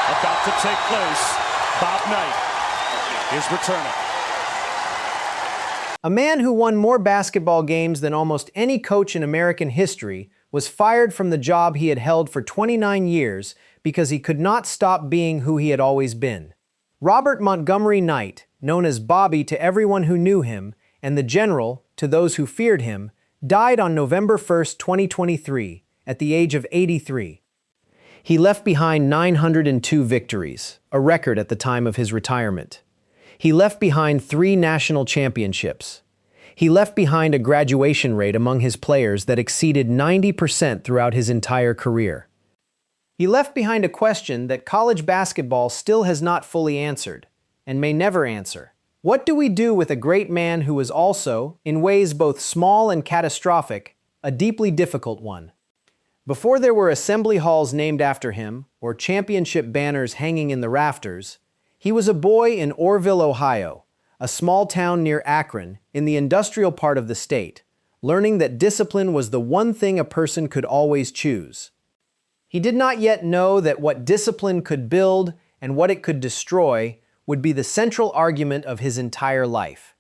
about to take place. Bob Knight is returning. A man who won more basketball games than almost any coach in American history was fired from the job he had held for 29 years because he could not stop being who he had always been. Robert Montgomery Knight, known as Bobby to everyone who knew him, and the General to those who feared him, died on November 1, 2023, at the age of 83. He left behind 902 victories, a record at the time of his retirement. He left behind 3 national championships. He left behind a graduation rate among his players that exceeded 90% throughout his entire career. He left behind a question that college basketball still has not fully answered, and may never answer. What do we do with a great man who was also, in ways both small and catastrophic, a deeply difficult one? Before there were assembly halls named after him, or championship banners hanging in the rafters, he was a boy in Orrville, Ohio, a small town near Akron, in the industrial part of the state, learning that discipline was the one thing a person could always choose. He did not yet know that what discipline could build and what it could destroy would be the central argument of his entire life.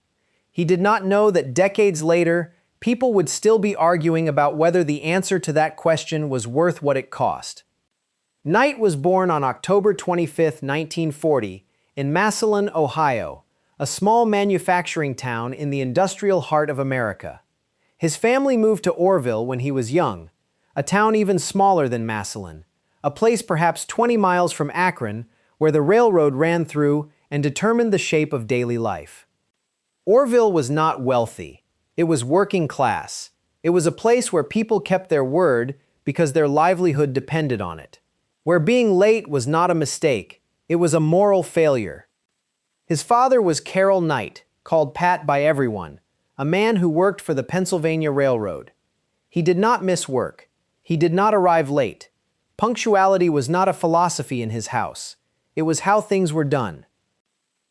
He did not know that decades later, people would still be arguing about whether the answer to that question was worth what it cost. Knight was born on October 25, 1940, in Massillon, Ohio, a small manufacturing town in the industrial heart of America. His family moved to Orrville when he was young, a town even smaller than Massillon, a place perhaps 20 miles from Akron, where the railroad ran through and determined the shape of daily life. Orrville was not wealthy. It was working class. It was a place where people kept their word because their livelihood depended on it. Where being late was not a mistake, it was a moral failure. His father was Carroll Knight, called Pat by everyone, a man who worked for the Pennsylvania Railroad. He did not miss work. He did not arrive late. Punctuality was not a philosophy in his house. It was how things were done.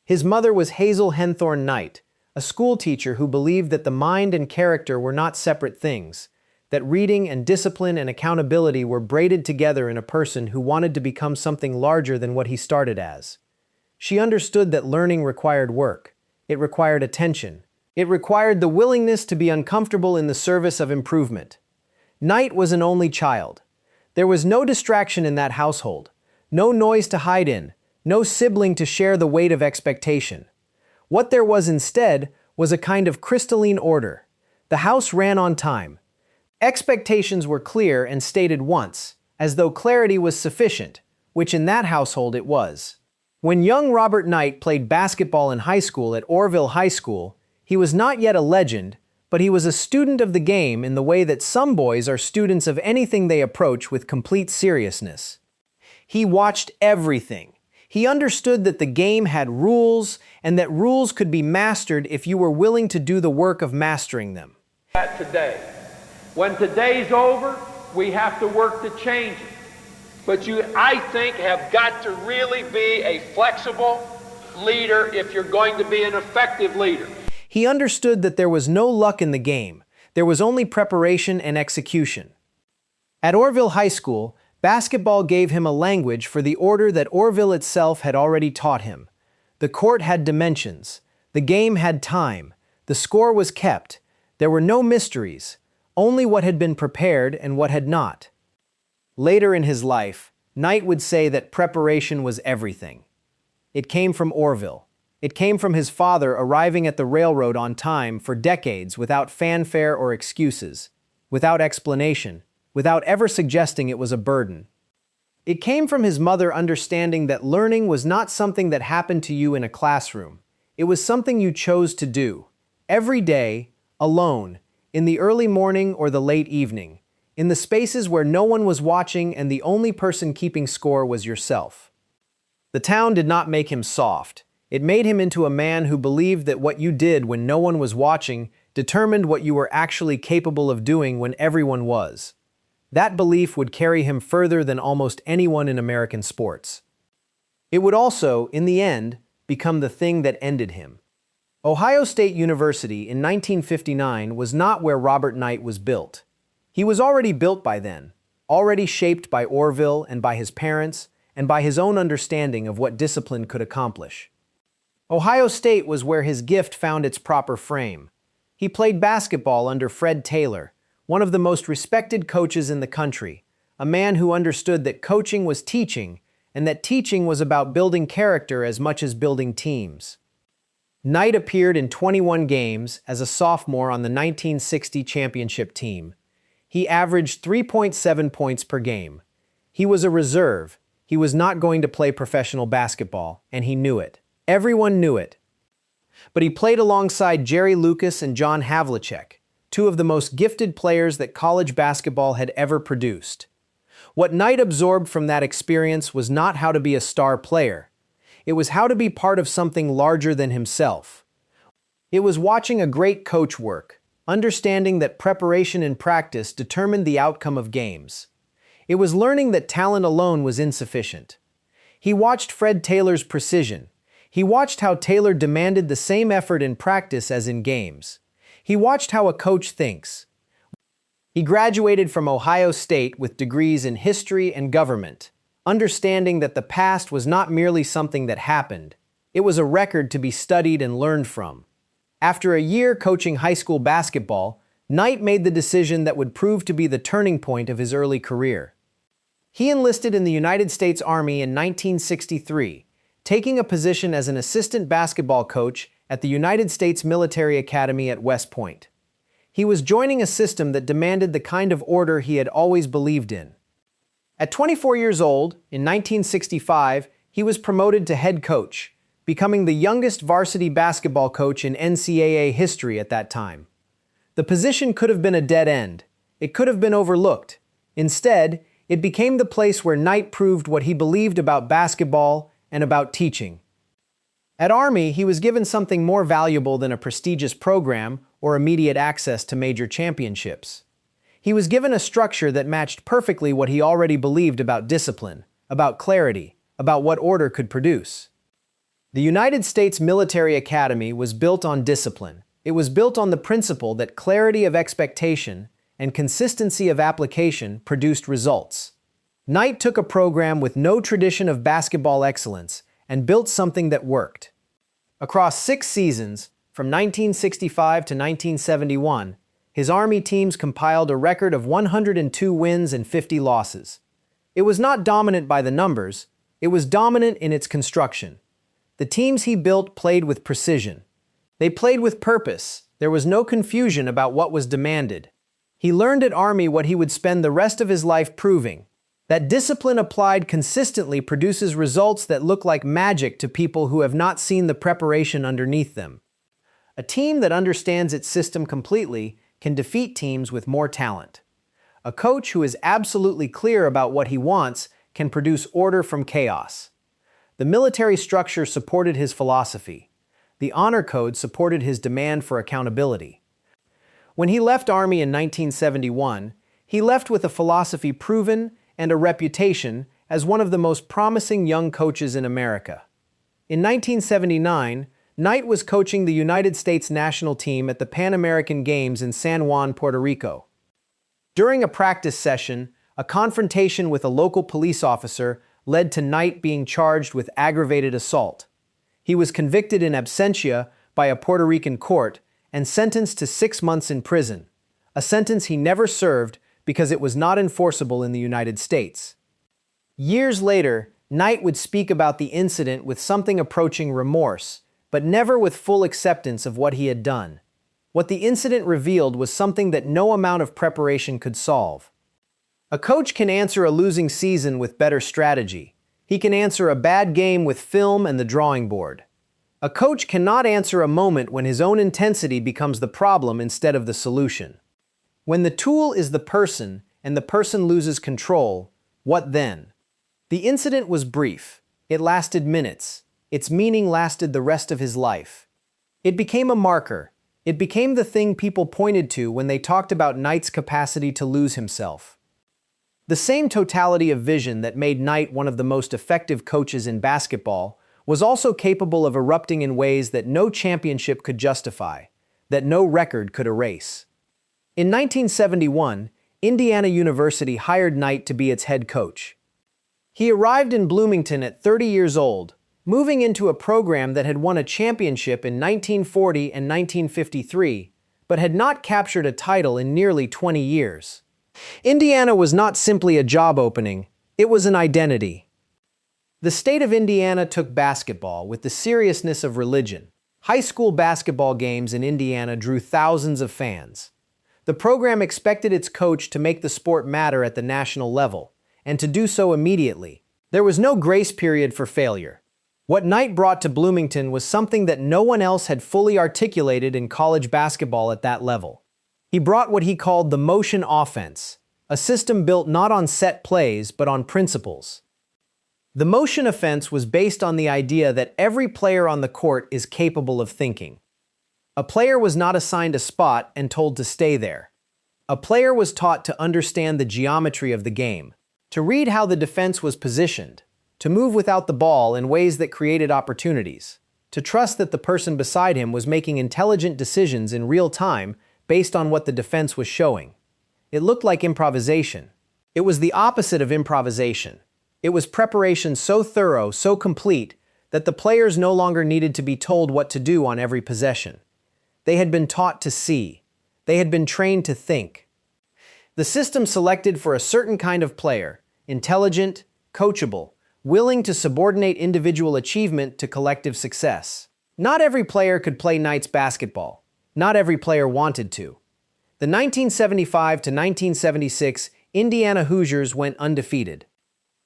His mother was Hazel Henthorne Knight, a school teacher who believed that the mind and character were not separate things, that reading and discipline and accountability were braided together in a person who wanted to become something larger than what he started as. She understood that learning required work. It required attention. It required the willingness to be uncomfortable in the service of improvement. Knight was an only child. There was no distraction in that household, no noise to hide in, no sibling to share the weight of expectation. What there was instead was a kind of crystalline order. The house ran on time. Expectations were clear and stated once, as though clarity was sufficient, which in that household it was. When young Robert Knight played basketball in high school at Orrville High School, he was not yet a legend, but he was a student of the game in the way that some boys are students of anything they approach with complete seriousness. He watched everything. He understood that the game had rules, and that rules could be mastered if you were willing to do the work of mastering them. Today. When today's over, we have to work to change it. But you, I think, have got to really be a flexible leader if you're going to be an effective leader. He understood that there was no luck in the game. There was only preparation and execution. At Orrville High School, basketball gave him a language for the order that Orrville itself had already taught him. The court had dimensions. The game had time. The score was kept. There were no mysteries, only what had been prepared and what had not. Later in his life, Knight would say that preparation was everything. It came from Orrville. It came from his father arriving at the railroad on time for decades without fanfare or excuses, without explanation, without ever suggesting it was a burden. It came from his mother understanding that learning was not something that happened to you in a classroom. It was something you chose to do, every day, alone, in the early morning or the late evening, in the spaces where no one was watching and the only person keeping score was yourself. The town did not make him soft. It made him into a man who believed that what you did when no one was watching determined what you were actually capable of doing when everyone was. That belief would carry him further than almost anyone in American sports. It would also, in the end, become the thing that ended him. Ohio State University in 1959 was not where Robert Knight was built. He was already built by then, already shaped by Orrville and by his parents, and by his own understanding of what discipline could accomplish. Ohio State was where his gift found its proper frame. He played basketball under Fred Taylor, one of the most respected coaches in the country, a man who understood that coaching was teaching and that teaching was about building character as much as building teams. Knight appeared in 21 games as a sophomore on the 1960 championship team. He averaged 3.7 points per game. He was a reserve. He was not going to play professional basketball, and he knew it. Everyone knew it. But he played alongside Jerry Lucas and John Havlicek, two of the most gifted players that college basketball had ever produced. What Knight absorbed from that experience was not how to be a star player. It was how to be part of something larger than himself. It was watching a great coach work, understanding that preparation and practice determined the outcome of games. It was learning that talent alone was insufficient. He watched Fred Taylor's precision. He watched how Taylor demanded the same effort in practice as in games. He watched how a coach thinks. He graduated from Ohio State with degrees in history and government, understanding that the past was not merely something that happened. It was a record to be studied and learned from. After a year coaching high school basketball, Knight made the decision that would prove to be the turning point of his early career. He enlisted in the United States Army in 1963, taking a position as an assistant basketball coach at the United States Military Academy at West Point. He was joining a system that demanded the kind of order he had always believed in. At 24 years old, in 1965, he was promoted to head coach, becoming the youngest varsity basketball coach in NCAA history at that time. The position could have been a dead end. It could have been overlooked. Instead, it became the place where Knight proved what he believed about basketball and about teaching. At Army, he was given something more valuable than a prestigious program or immediate access to major championships. He was given a structure that matched perfectly what he already believed about discipline, about clarity, about what order could produce. The United States Military Academy was built on discipline. It was built on the principle that clarity of expectation and consistency of application produced results. Knight took a program with no tradition of basketball excellence and built something that worked. Across 6 seasons, from 1965 to 1971, his Army teams compiled a record of 102 wins and 50 losses. It was not dominant by the numbers, it was dominant in its construction. The teams he built played with precision. They played with purpose. There was no confusion about what was demanded. He learned at Army what he would spend the rest of his life proving: that discipline applied consistently produces results that look like magic to people who have not seen the preparation underneath them. A team that understands its system completely can defeat teams with more talent. A coach who is absolutely clear about what he wants can produce order from chaos. The military structure supported his philosophy. The honor code supported his demand for accountability. When he left Army in 1971, he left with a philosophy proven and a reputation as one of the most promising young coaches in America. In 1979, Knight was coaching the United States national team at the Pan American Games in San Juan, Puerto Rico. During a practice session, a confrontation with a local police officer led to Knight being charged with aggravated assault. He was convicted in absentia by a Puerto Rican court and sentenced to 6 months in prison, a sentence he never served because it was not enforceable in the United States. Years later, Knight would speak about the incident with something approaching remorse, but never with full acceptance of what he had done. What the incident revealed was something that no amount of preparation could solve. A coach can answer a losing season with better strategy. He can answer a bad game with film and the drawing board. A coach cannot answer a moment when his own intensity becomes the problem instead of the solution. When the tool is the person and the person loses control, what then? The incident was brief. It lasted minutes. Its meaning lasted the rest of his life. It became a marker. It became the thing people pointed to when they talked about Knight's capacity to lose himself. The same totality of vision that made Knight one of the most effective coaches in basketball was also capable of erupting in ways that no championship could justify, that no record could erase. In 1971, Indiana University hired Knight to be its head coach. He arrived in Bloomington at 30 years old, moving into a program that had won a championship in 1940 and 1953, but had not captured a title in nearly 20 years. Indiana was not simply a job opening, it was an identity. The state of Indiana took basketball with the seriousness of religion. High school basketball games in Indiana drew thousands of fans. The program expected its coach to make the sport matter at the national level, and to do so immediately. There was no grace period for failure. What Knight brought to Bloomington was something that no one else had fully articulated in college basketball at that level. He brought what he called the motion offense, a system built not on set plays but on principles. The motion offense was based on the idea that every player on the court is capable of thinking. A player was not assigned a spot and told to stay there. A player was taught to understand the geometry of the game, to read how the defense was positioned, to move without the ball in ways that created opportunities, to trust that the person beside him was making intelligent decisions in real time based on what the defense was showing. It looked like improvisation. It was the opposite of improvisation. It was preparation so thorough, so complete, that the players no longer needed to be told what to do on every possession. They had been taught to see. They had been trained to think. The system selected for a certain kind of player, intelligent, coachable, willing to subordinate individual achievement to collective success. Not every player could play Knights basketball. Not every player wanted to. The 1975 to 1976 Indiana Hoosiers went undefeated.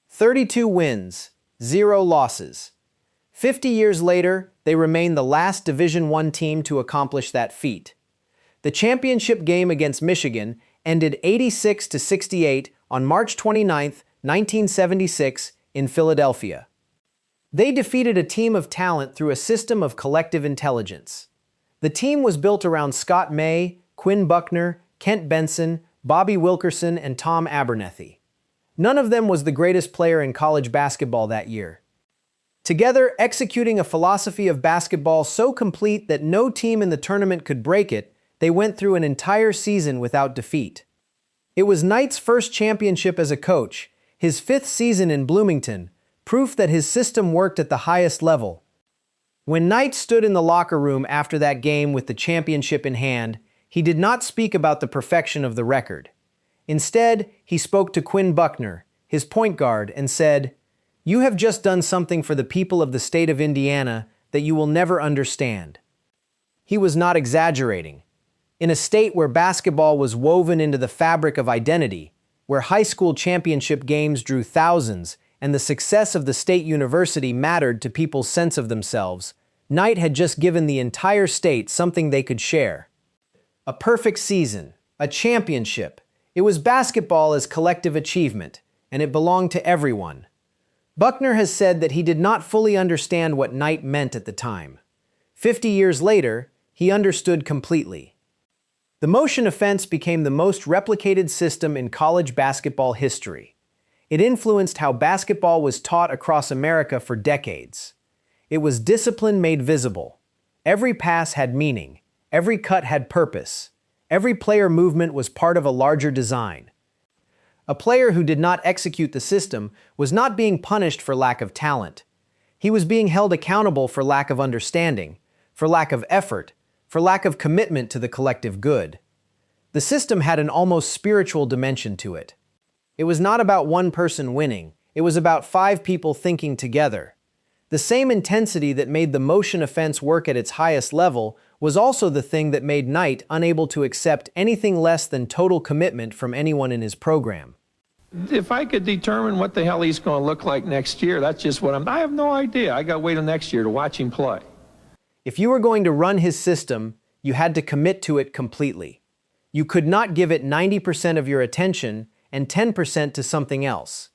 32 wins, 0 losses. 50 years later, they remain the last Division I team to accomplish that feat. The championship game against Michigan ended 86-68 on March 29, 1976, in Philadelphia. They defeated a team of talent through a system of collective intelligence. The team was built around Scott May, Quinn Buckner, Kent Benson, Bobby Wilkerson, and Tom Abernethy. None of them was the greatest player in college basketball that year. Together, executing a philosophy of basketball so complete that no team in the tournament could break it, they went through an entire season without defeat. It was Knight's first championship as a coach, his 5th season in Bloomington, proof that his system worked at the highest level. When Knight stood in the locker room after that game with the championship in hand, he did not speak about the perfection of the record. Instead, he spoke to Quinn Buckner, his point guard, and said, "You have just done something for the people of the state of Indiana that you will never understand." He was not exaggerating. In a state where basketball was woven into the fabric of identity, where high school championship games drew thousands, and the success of the state university mattered to people's sense of themselves, Knight had just given the entire state something they could share. A perfect season, a championship. It was basketball as collective achievement, and it belonged to everyone. Buckner has said that he did not fully understand what Knight meant at the time. 50 years later, he understood completely. The motion offense became the most replicated system in college basketball history. It influenced how basketball was taught across America for decades. It was discipline made visible. Every pass had meaning. Every cut had purpose. Every player movement was part of a larger design. A player who did not execute the system was not being punished for lack of talent. He was being held accountable for lack of understanding, for lack of effort, for lack of commitment to the collective good. The system had an almost spiritual dimension to it. It was not about one person winning. It was about 5 people thinking together. The same intensity that made the motion offense work at its highest level was also the thing that made Knight unable to accept anything less than total commitment from anyone in his program. If I could determine what the hell he's going to look like next year, that's just what I have no idea. I got to wait till next year to watch him play. If you were going to run his system, you had to commit to it completely. You could not give it 90% of your attention and 10% to something else.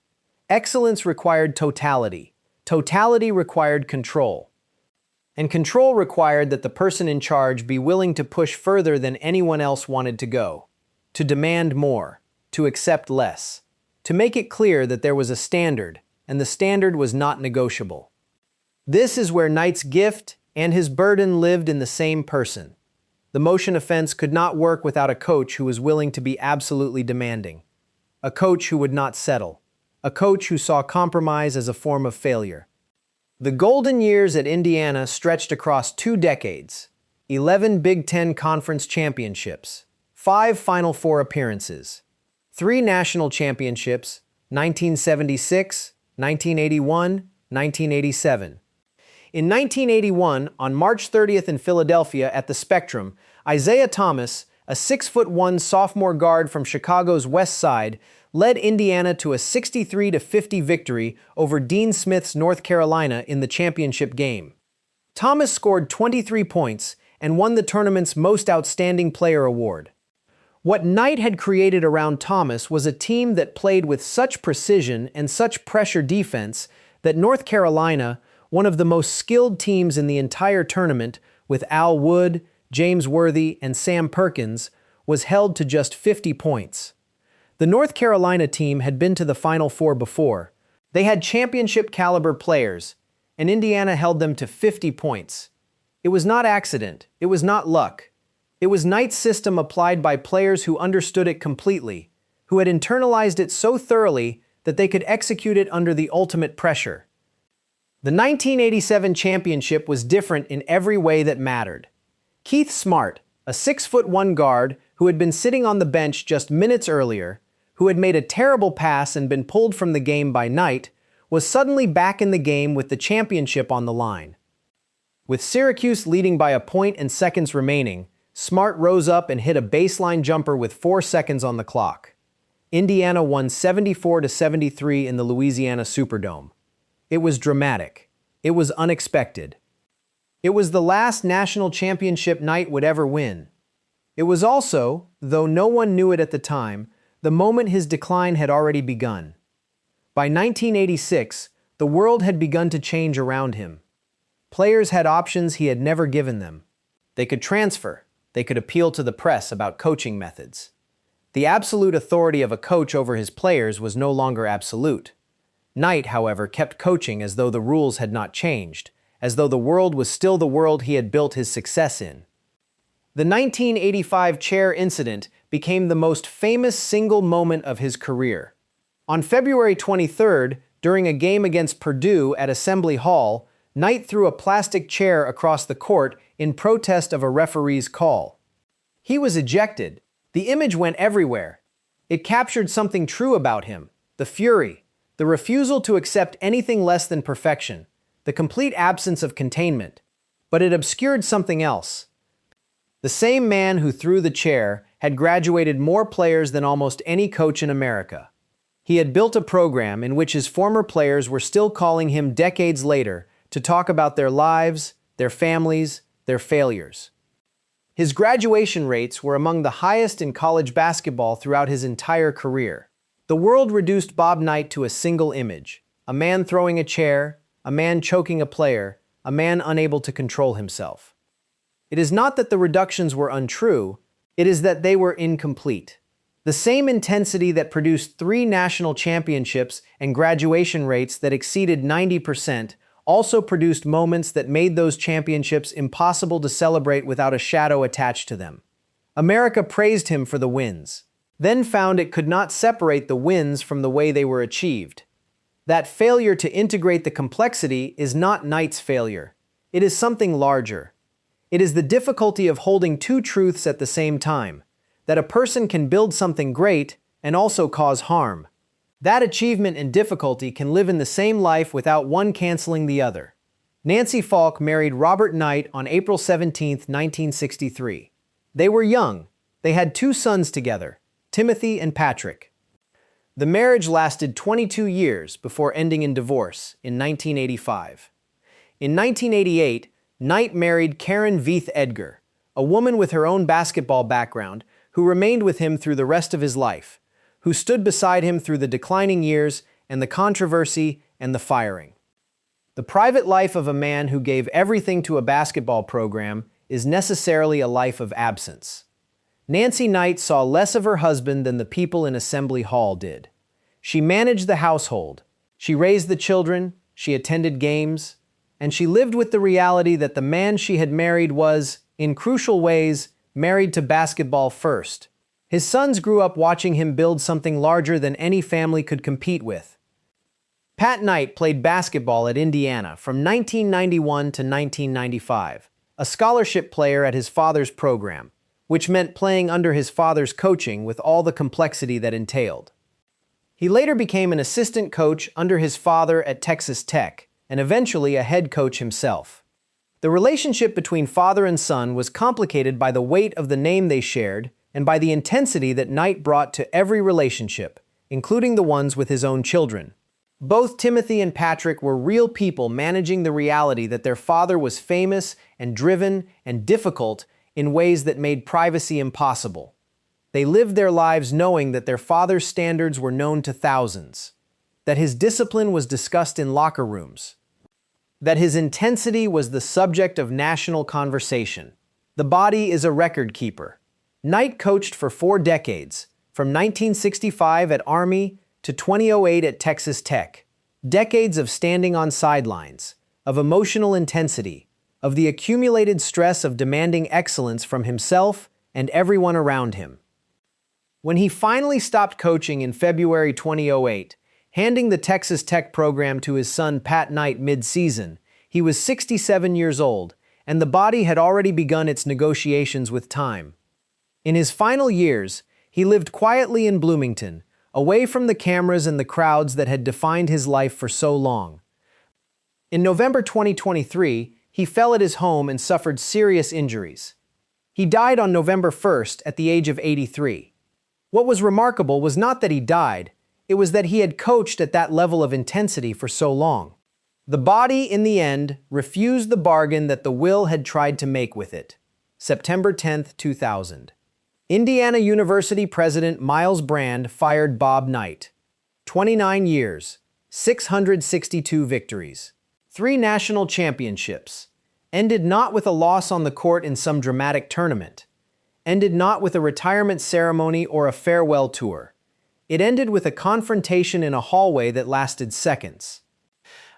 Excellence required totality. Totality required control. And control required that the person in charge be willing to push further than anyone else wanted to go, to demand more, to accept less, to make it clear that there was a standard, and the standard was not negotiable. This is where Knight's gift and his burden lived in the same person. The motion offense could not work without a coach who was willing to be absolutely demanding, a coach who would not settle, a coach who saw compromise as a form of failure. The golden years at Indiana stretched across 2 decades, 11 Big Ten Conference championships, 5 Final Four appearances, 3 national championships, 1976, 1981, 1987. In 1981, on March 30th in Philadelphia at the Spectrum, Isaiah Thomas, a 6'1" sophomore guard from Chicago's West Side, led Indiana to a 63-50 victory over Dean Smith's North Carolina in the championship game. Thomas scored 23 points and won the tournament's Most Outstanding Player award. What Knight had created around Thomas was a team that played with such precision and such pressure defense that North Carolina, one of the most skilled teams in the entire tournament, with Al Wood, James Worthy, and Sam Perkins, was held to just 50 points. The North Carolina team had been to the Final Four before. They had championship-caliber players, and Indiana held them to 50 points. It was not accident. It was not luck. It was Knight's system applied by players who understood it completely, who had internalized it so thoroughly that they could execute it under the ultimate pressure. The 1987 championship was different in every way that mattered. Keith Smart, a 6'1" guard who had been sitting on the bench just minutes earlier, who had made a terrible pass and been pulled from the game by Knight, was suddenly back in the game with the championship on the line. With Syracuse leading by a point and seconds remaining, Smart rose up and hit a baseline jumper with 4 seconds on the clock. Indiana won 74-73 in the Louisiana Superdome. It was dramatic. It was unexpected. It was the last national championship Knight would ever win. It was also, though no one knew it at the time, the moment his decline had already begun. By 1986, the world had begun to change around him. Players had options he had never given them. They could transfer. They could appeal to the press about coaching methods. The absolute authority of a coach over his players was no longer absolute. Knight, however, kept coaching as though the rules had not changed, as though the world was still the world he had built his success in. The 1985 chair incident became the most famous single moment of his career. On February 23rd, during a game against Purdue at Assembly Hall, Knight threw a plastic chair across the court in protest of a referee's call. He was ejected. The image went everywhere. It captured something true about him: the fury, the refusal to accept anything less than perfection, the complete absence of containment. But it obscured something else. The same man who threw the chair had graduated more players than almost any coach in America. He had built a program in which his former players were still calling him decades later to talk about their lives, their families, their failures. His graduation rates were among the highest in college basketball throughout his entire career. The world reduced Bob Knight to a single image: a man throwing a chair, a man choking a player, a man unable to control himself. It is not that the reductions were untrue, it is that they were incomplete. The same intensity that produced 3 national championships and graduation rates that exceeded 90% also produced moments that made those championships impossible to celebrate without a shadow attached to them. America praised him for the wins, then found it could not separate the wins from the way they were achieved. That failure to integrate the complexity is not Knight's failure. It is something larger. It is the difficulty of holding 2 truths at the same time, that a person can build something great and also cause harm. That achievement and difficulty can live in the same life without one canceling the other. Nancy Falk married Robert Knight on April 17, 1963. They were young. They had 2 sons together, Timothy and Patrick. The marriage lasted 22 years before ending in divorce in 1985. In 1988, Knight married Karen Veith Edgar, a woman with her own basketball background who remained with him through the rest of his life, who stood beside him through the declining years and the controversy and the firing. The private life of a man who gave everything to a basketball program is necessarily a life of absence. Nancy Knight saw less of her husband than the people in Assembly Hall did. She managed the household, she raised the children, she attended games, and she lived with the reality that the man she had married was, in crucial ways, married to basketball first. His sons grew up watching him build something larger than any family could compete with: Pat Knight played basketball at Indiana from 1991 to 1995, a scholarship player at his father's program, which meant playing under his father's coaching with all the complexity that entailed. He later became an assistant coach under his father at Texas Tech, and eventually a head coach himself. The relationship between father and son was complicated by the weight of the name they shared and by the intensity that Knight brought to every relationship, including the ones with his own children. Both Timothy and Patrick were real people managing the reality that their father was famous and driven and difficult in ways that made privacy impossible. They lived their lives knowing that their father's standards were known to thousands, that his discipline was discussed in locker rooms, that his intensity was the subject of national conversation. The body is a record keeper. Knight coached for 4 decades, from 1965 at Army to 2008 at Texas Tech. Decades of standing on sidelines, of emotional intensity, of the accumulated stress of demanding excellence from himself and everyone around him. When he finally stopped coaching in February 2008, handing the Texas Tech program to his son Pat Knight mid-season, he was 67 years old, and the body had already begun its negotiations with time. In his final years, he lived quietly in Bloomington, away from the cameras and the crowds that had defined his life for so long. In November 2023, he fell at his home and suffered serious injuries. He died on November 1st at the age of 83. What was remarkable was not that he died, it was that he had coached at that level of intensity for so long. The body, in the end, refused the bargain that the will had tried to make with it. September 10, 2000. Indiana University President Miles Brand fired Bob Knight. 29 years, 662 victories, 3 national championships, ended not with a loss on the court in some dramatic tournament, ended not with a retirement ceremony or a farewell tour. It ended with a confrontation in a hallway that lasted seconds.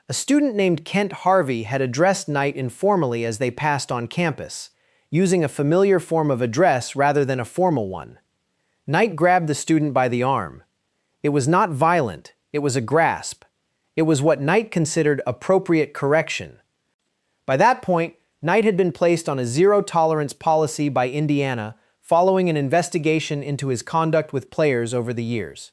A student named Kent Harvey had addressed Knight informally as they passed on campus, using a familiar form of address rather than a formal one. Knight grabbed the student by the arm. It was not violent, it was a grasp. It was what Knight considered appropriate correction. By that point, Knight had been placed on a zero-tolerance policy by Indiana following an investigation into his conduct with players over the years.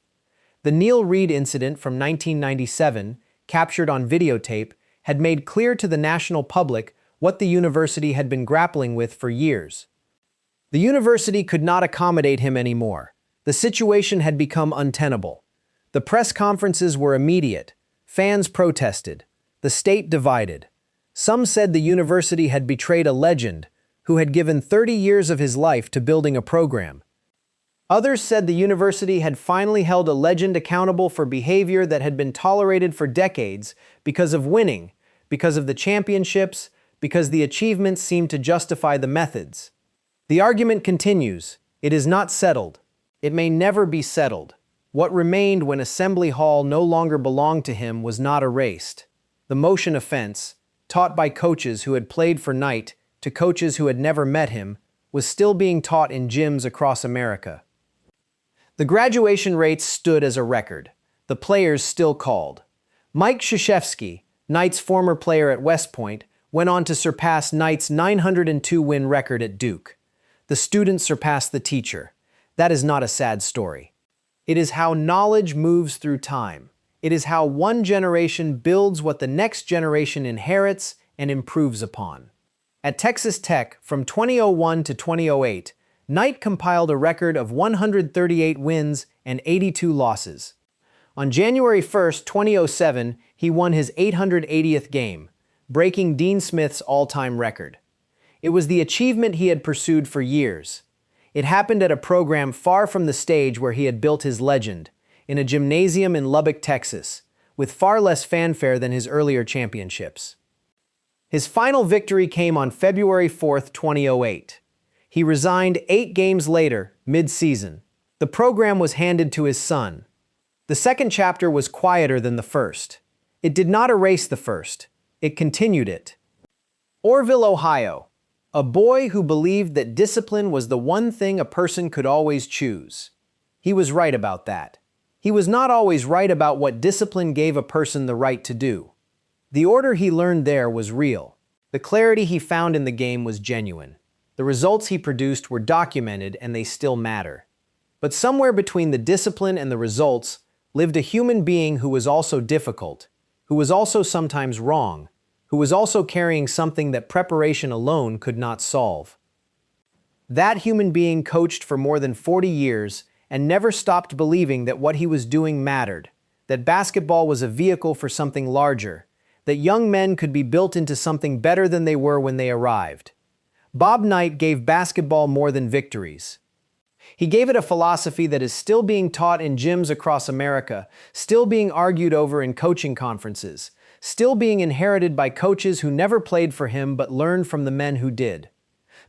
The Neil Reed incident from 1997, captured on videotape, had made clear to the national public what the university had been grappling with for years. The university could not accommodate him anymore. The situation had become untenable. The press conferences were immediate. Fans protested. The state divided. Some said the university had betrayed a legend who had given 30 years of his life to building a program. Others said the university had finally held a legend accountable for behavior that had been tolerated for decades because of winning, because of the championships, because the achievements seemed to justify the methods. The argument continues. It is not settled. It may never be settled. What remained when Assembly Hall no longer belonged to him was not erased. The motion offense, taught by coaches who had played for Knight to coaches who had never met him, was still being taught in gyms across America. The graduation rates stood as a record. The players still called. Mike Krzyzewski, Knight's former player at West Point, went on to surpass Knight's 902-win record at Duke. The student surpassed the teacher. That is not a sad story. It is how knowledge moves through time. It is how one generation builds what the next generation inherits and improves upon. At Texas Tech, from 2001 to 2008, Knight compiled a record of 138 wins and 82 losses. On January 1, 2007, he won his 880th game, breaking Dean Smith's all-time record. It was the achievement he had pursued for years. It happened at a program far from the stage where he had built his legend, in a gymnasium in Lubbock, Texas, with far less fanfare than his earlier championships. His final victory came on February 4, 2008. He resigned 8 games later, mid-season. The program was handed to his son. The second chapter was quieter than the first. It did not erase the first. It continued it. Orville, Ohio. A boy who believed that discipline was the one thing a person could always choose. He was right about that. He was not always right about what discipline gave a person the right to do. The order he learned there was real. The clarity he found in the game was genuine. The results he produced were documented and they still matter. But somewhere between the discipline and the results lived a human being who was also difficult, who was also sometimes wrong, who was also carrying something that preparation alone could not solve. That human being coached for more than 40 years and never stopped believing that what he was doing mattered, that basketball was a vehicle for something larger, that young men could be built into something better than they were when they arrived. Bob Knight gave basketball more than victories. He gave it a philosophy that is still being taught in gyms across America, still being argued over in coaching conferences, still being inherited by coaches who never played for him but learned from the men who did.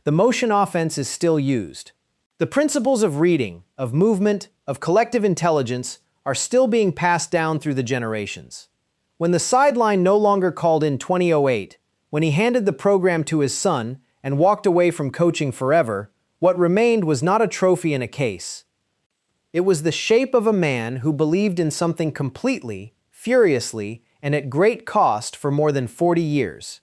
The motion offense is still used. The principles of reading, of movement, of collective intelligence are still being passed down through the generations. When the sideline no longer called in 2008, when he handed the program to his son and walked away from coaching forever, what remained was not a trophy in a case. It was the shape of a man who believed in something completely, furiously, and at great cost for more than 40 years.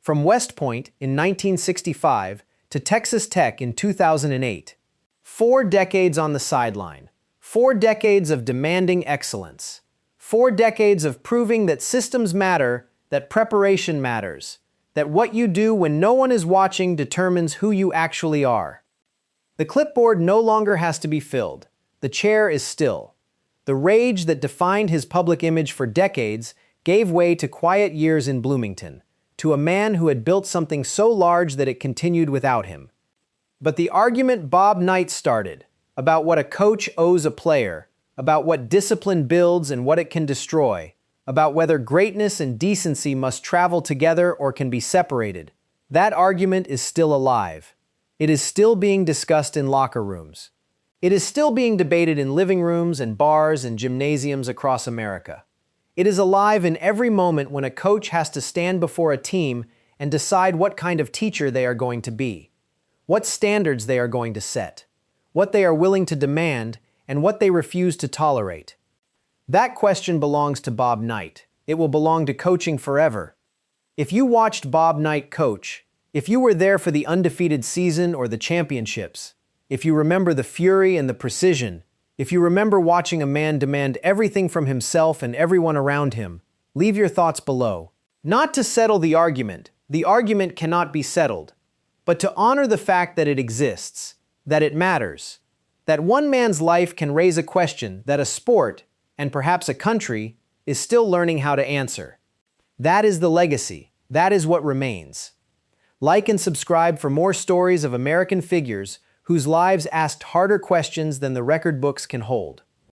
From West Point in 1965 to Texas Tech in 2008. 4 decades on the sideline. 4 decades of demanding excellence. 4 decades of proving that systems matter, that preparation matters, that what you do when no one is watching determines who you actually are. The clipboard no longer has to be filled. The chair is still. The rage that defined his public image for decades gave way to quiet years in Bloomington, to a man who had built something so large that it continued without him. But the argument Bob Knight started, about what a coach owes a player, about what discipline builds and what it can destroy, about whether greatness and decency must travel together or can be separated, that argument is still alive. It is still being discussed in locker rooms. It is still being debated in living rooms and bars and gymnasiums across America. It is alive in every moment when a coach has to stand before a team and decide what kind of teacher they are going to be, what standards they are going to set, what they are willing to demand, and what they refuse to tolerate. That question belongs to Bob Knight. It will belong to coaching forever. If you watched Bob Knight coach, if you were there for the undefeated season or the championships, if you remember the fury and the precision, if you remember watching a man demand everything from himself and everyone around him, leave your thoughts below. Not to settle the argument cannot be settled, but to honor the fact that it exists, that it matters, that one man's life can raise a question that a sport, and perhaps a country, is still learning how to answer. That is the legacy. That is what remains. Like and subscribe for more stories of American figures whose lives asked harder questions than the record books can hold.